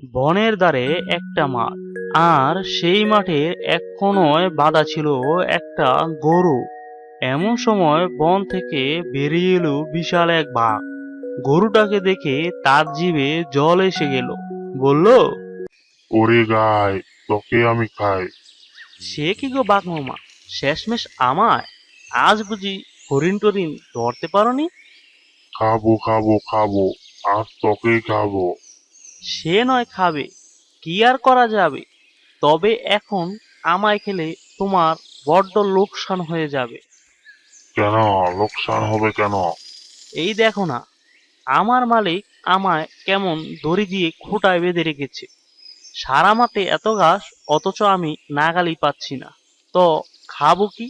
বনের ধারে একটা মাঠ, আর সেই মাঠের এক কোণায় বাঁধা ছিল একটা গরু। এমন সময় বন থেকে বেরিয়ে এলো বিশাল এক বাঘ। গরুটাকে দেখে তার জিভে জল এসে গেল। বলল, ওরে গাই, তোকে আমি খাই। সে কি গো বাঘ মামা, শেষমেশ আমায় আজ বুঝি হরিণ টরিণ ধরতে পারোনি? খাবো খাবো খাবো, আজ তোকেই খাবো। সে নয় খাবে, কি আর করা যাবে। তবে এখন আমায় খেলে তোমার বড্ড লোকসান হয়ে যাবে। কেন? লোকসান হবে কেন? এই দেখো না, আমার মালিক আমায় কেমন দড়ি দিয়ে খুঁটায় বেঁধে রেখেছে। সারা মাঠে এত ঘাস, অথচ আমি নাগালই পাচ্ছি না। তো খাবো কি?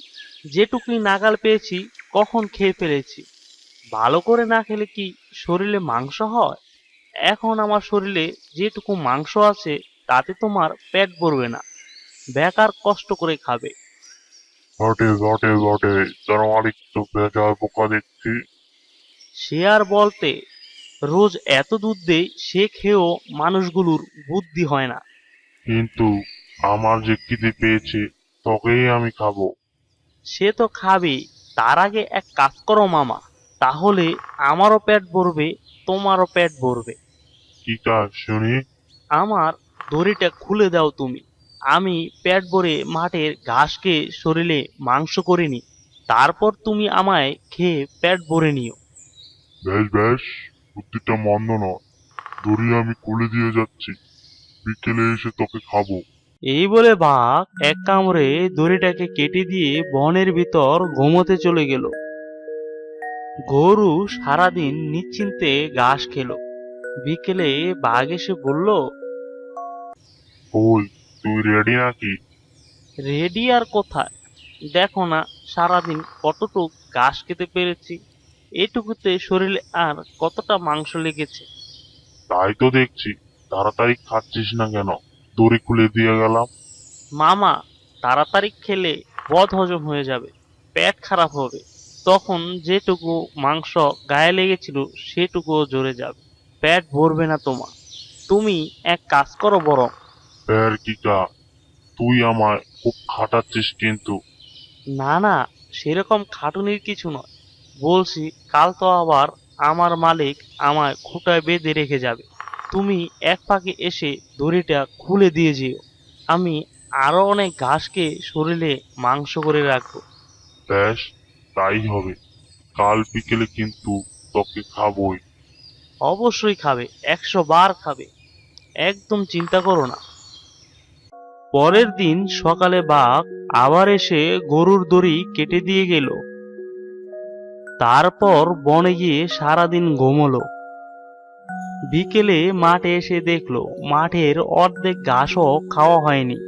যেটুকুই নাগাল পেয়েছি কখন খেয়ে ফেলেছি। ভালো করে না খেলে কি শরীরে মাংস হয়? এখন আমার শরীরে যেটুকু মাংস আছে তাতে তোমার পেট ভরবে না, বেকার কষ্ট করে খাবে। বটে বটে বটে, তোর মালিক তো বেজায় বোকা দেখছি। সে আর বলতে, রোজ এত দুধ দেই, সে খেয়েও মানুষগুলোর বুদ্ধি হয় না। কিন্তু আমার যে খিদে পেয়েছে, তোকেই আমি খাবো। সে তো খাবেই, তার আগে এক কাজ করো মামা, তাহলে আমারও পেট ভরবে, তোমারও পেট ভরবে। কি কাজ শুনি? আমার দড়িটা খুলে দাও তুমি। আমি পেট ভরে মাঠের ঘাস খেয়ে শরীরে মাংস করে নি, তারপর তুমি আমায় খেয়ে পেট ভরে নিও। বেশ বেশ, বুদ্ধিটা মন্দ নয়। দড়ি আমি খুলে দিয়ে যাচ্ছি, বিকেলে এসে তোকে খাবো। এই বলে বাঘ এক কামড়ে দড়িটাকে কেটে দিয়ে বনের ভিতর ঘুমোতে চলে গেল। গরু সারাদিন নিশ্চিন্তে ঘাস খেলো। বিকেলে বাঘ এসে বলল, ওই, তুই রেডি নাকি? রেডি আর কোথায়, দেখো না সারাদিন কতটুক ঘাস খেতে পেরেছি। এটুকুতে শরীরে আর কতটা মাংস লেগেছে। তাই তো দেখছি, তাড়াতাড়ি খাচ্ছিস না কেন? দড়ি খুলে দিয়ে গেলাম। মামা, তাড়াতাড়ি খেলে বদ হজম হয়ে যাবে, পেট খারাপ হবে। তখন যেটুকু মাংস গায়ে লেগেছিল সেটুকুও ঝরে যাবে, পেট ভরবে না তোমার। তুমি এক কাজ করো বরং। এর কি কাজ? তুই আমায় খুব খাটাচ্ছিস কিন্তু। না না, সেরকম খাটুনির কিছু নয়। বলছি, কাল তো আবার আমার মালিক আমায় খুঁটায় বেঁধে রেখে যাবে। তুমি এক ফাঁকে এসে দড়িটা খুলে দিয়ে যেও। আমি আরো অনেক ঘাস খেয়ে শরীরে মাংস করে রাখবো। ব্যাস, তাই হবে। কাল বিকেলে কিন্তু তোকে খাবোই। অবশ্যই খাবে, 100 বার খাবে, একদম চিন্তা করো না। পরের দিন সকালে বাঘ আবার এসে গরুর দড়ি কেটে দিয়ে গেল। তারপর বনে গিয়ে সারাদিন ঘুমোলো। বিকেলে মাঠে এসে দেখলো মাঠের অর্ধেক ঘাসও খাওয়া হয়নি।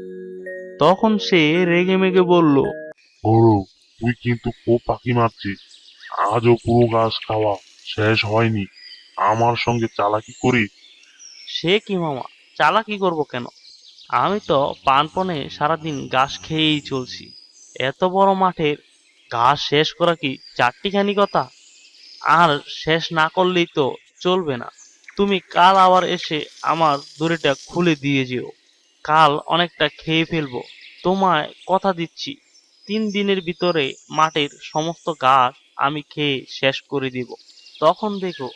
তখন সে রেগেমেগে বলল, গরু, তুই কিন্তু খুব পাখি মারছিস। আজও পুরো ঘাস খাওয়া শেষ হয়নি, আমার সঙ্গে চালাকি করিস। সে কি মামা, চালাকি করব কেন? আমি তো প্রাণপণে সারাদিন ঘাস খেয়েই চলছি। এত বড় মাঠের ঘাস শেষ করা কি চারটিখানি কথা? আর শেষ না করলেই তো চলবে না। তুমি কাল আবার এসে আমার দড়িটা খুলে দিয়ে যেও। কাল অনেকটা খেয়ে ফেলবো, তোমায় কথা দিচ্ছি। 3 দিনের ভিতরে মাঠের সমস্ত ঘাস আমি খেয়ে শেষ করে দিব। তখন দেখো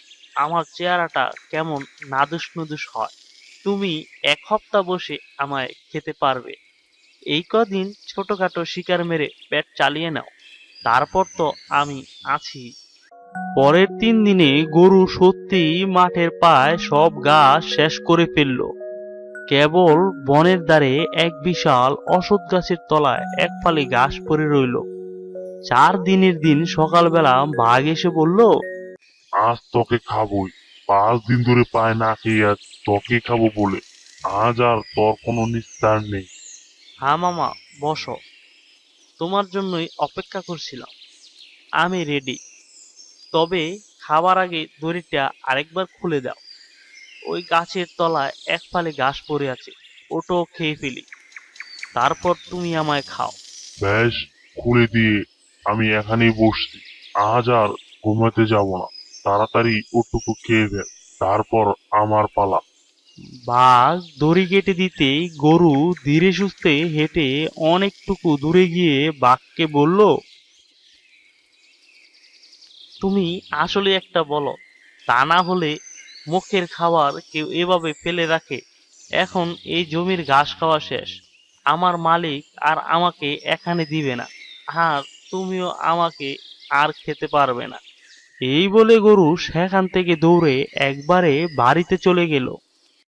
আমার চেহারাটা কেমন নাদুস নুদুস হয়। তুমি 1 সপ্তাহ বসে আমায় খেতে পারবে। এই কদিন ছোটখাটো শিকার মেরে পেট চালিয়ে নাও, তারপর তো আমি আছি। পরের 3 দিনে গরু সত্যিই মাঠের প্রায় সব ঘাস শেষ করে ফেলল। কেবল বনের ধারে এক বিশাল অশ্বত্থ গাছের তলায় এক ফালি ঘাস পড়ে রইল। 4 দিনের দিন সকালবেলা বাঘ এসে বলল, আজ তোকে খাবোই। 5 দিন ধরে পায় না খেয়ে আজ তোকে খাবো বলে। আজ আর তোর কোনো নিস্তার নেই। হ্যাঁ মামা, বসো, তোমার জন্যই অপেক্ষা করছিলাম। আমি রেডি। তবে খাবার আগে দড়িটা আরেকবার খুলে দাও। ওই গাছের তলায় এক ফালি ঘাস পড়ে আছে, ওটাও খেয়ে ফেলি, তারপর তুমি আমায় খাও। ব্যাস, খুলে দিয়ে আমি এখানেই বসছি। আজ আর ঘুমাতে যাব না। তাড়াতাড়ি ওটুকু খেয়ে ফেল, তারপর আমার পালা। বাঘ দড়ি কেটে দিতেই গরু ধীরে সুস্থে হেঁটে অনেকটুকু দূরে গিয়ে বাঘকে বলল, তুমি আসলে একটা বলো, তা না হলে মুখের খাবার কেউ এভাবে ফেলে রাখে। এখন এই জমির ঘাস খাওয়া শেষ, আমার মালিক আর আমাকে এখানে দিবে না, আর তুমিও আমাকে আর খেতে পারবে না। এই বলে গরু সেখান থেকে দৌড়ে একবারে বাড়িতে চলে গেল।